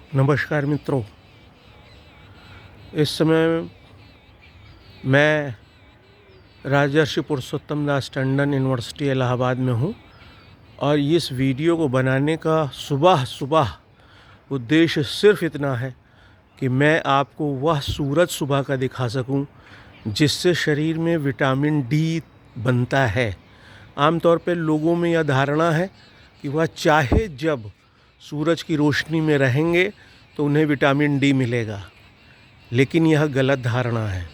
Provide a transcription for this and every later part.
नमस्कार मित्रों। इस समय मैं राजर्षि पुरुषोत्तम दास टंडन यूनिवर्सिटी इलाहाबाद में हूँ और इस वीडियो को बनाने का सुबह सुबह उद्देश्य सिर्फ इतना है कि मैं आपको वह सूरज सुबह का दिखा सकूं जिससे शरीर में विटामिन डी बनता है। आमतौर पर लोगों में यह धारणा है कि वह चाहे जब सूरज की रोशनी में रहेंगे तो उन्हें विटामिन डी मिलेगा, लेकिन यह गलत धारणा है।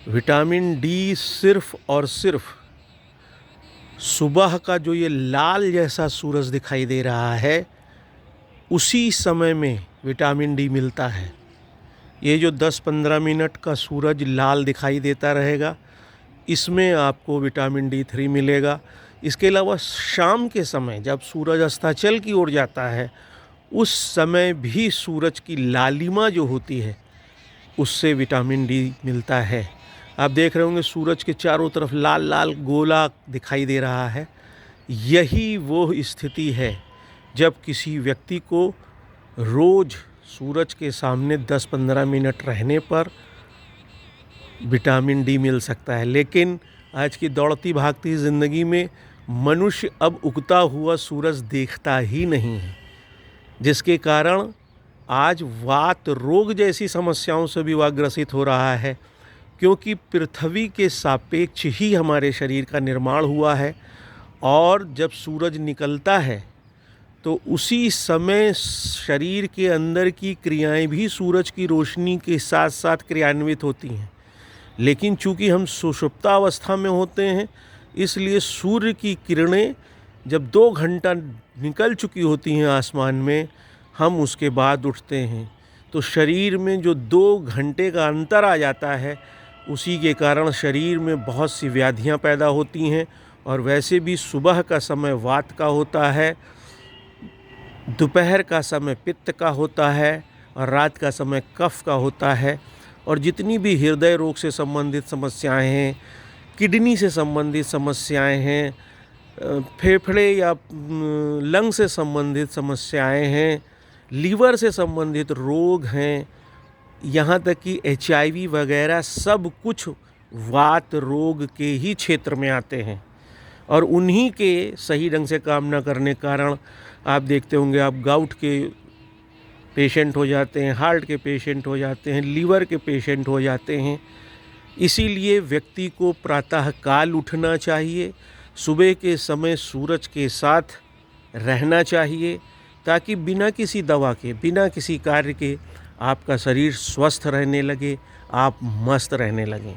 विटामिन डी सिर्फ और सिर्फ सुबह का जो ये लाल जैसा सूरज दिखाई दे रहा है उसी समय में विटामिन डी मिलता है। ये जो 10-15 मिनट का सूरज लाल दिखाई देता रहेगा, इसमें आपको विटामिन D3 मिलेगा। इसके अलावा शाम के समय जब सूरज अस्ताचल की ओर जाता है उस समय भी सूरज की लालिमा जो होती है उससे विटामिन डी मिलता है। आप देख रहे होंगे सूरज के चारों तरफ लाल लाल गोला दिखाई दे रहा है। यही वो स्थिति है जब किसी व्यक्ति को रोज़ सूरज के सामने 10-15 मिनट रहने पर विटामिन डी मिल सकता है। लेकिन आज की दौड़ती भागती ज़िंदगी में मनुष्य अब उगता हुआ सूरज देखता ही नहीं है, जिसके कारण आज वात रोग जैसी समस्याओं से भी वह ग्रसित हो रहा है, क्योंकि पृथ्वी के सापेक्ष ही हमारे शरीर का निर्माण हुआ है और जब सूरज निकलता है तो उसी समय शरीर के अंदर की क्रियाएं भी सूरज की रोशनी के साथ साथ क्रियान्वित होती हैं। लेकिन चूंकि हम सुषुप्तावस्था में होते हैं, इसलिए सूर्य की किरणें जब 2 घंटा निकल चुकी होती हैं आसमान में, हम उसके बाद उठते हैं तो शरीर में जो 2 घंटे का अंतर आ जाता है, उसी के कारण शरीर में बहुत सी व्याधियां पैदा होती हैं। और वैसे भी सुबह का समय वात का होता है, दोपहर का समय पित्त का होता है और रात का समय कफ का होता है। और जितनी भी हृदय रोग से संबंधित समस्याएं हैं, किडनी से संबंधित समस्याएं हैं, फेफड़े या लंग से संबंधित समस्याएं हैं, लीवर से संबंधित रोग हैं, यहाँ तक कि HIV वगैरह सब कुछ वात रोग के ही क्षेत्र में आते हैं। और उन्हीं के सही ढंग से काम न करने के कारण आप देखते होंगे आप गाउट के पेशेंट हो जाते हैं, हार्ट के पेशेंट हो जाते हैं, लीवर के पेशेंट हो जाते हैं। इसीलिए व्यक्ति को प्रातः काल उठना चाहिए, सुबह के समय सूरज के साथ रहना चाहिए, ताकि बिना किसी दवा के, बिना किसी कार्य के आपका शरीर स्वस्थ रहने लगे, आप मस्त रहने लगें।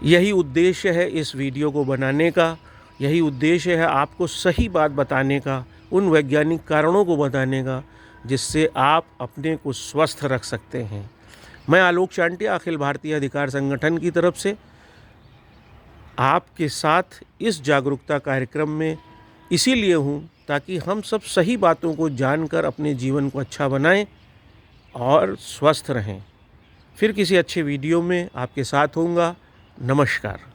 यही उद्देश्य है इस वीडियो को बनाने का, यही उद्देश्य है आपको सही बात बताने का, उन वैज्ञानिक कारणों को बताने का जिससे आप अपने को स्वस्थ रख सकते हैं। मैं आलोक चांटिया अखिल भारतीय अधिकार संगठन की तरफ से आपके साथ इस जागरूकता कार्यक्रम में इसीलिए हूँ ताकि हम सब सही बातों को जानकर अपने जीवन को अच्छा बनाएं और स्वस्थ रहें। फिर किसी अच्छे वीडियो में आपके साथ होऊंगा। नमस्कार।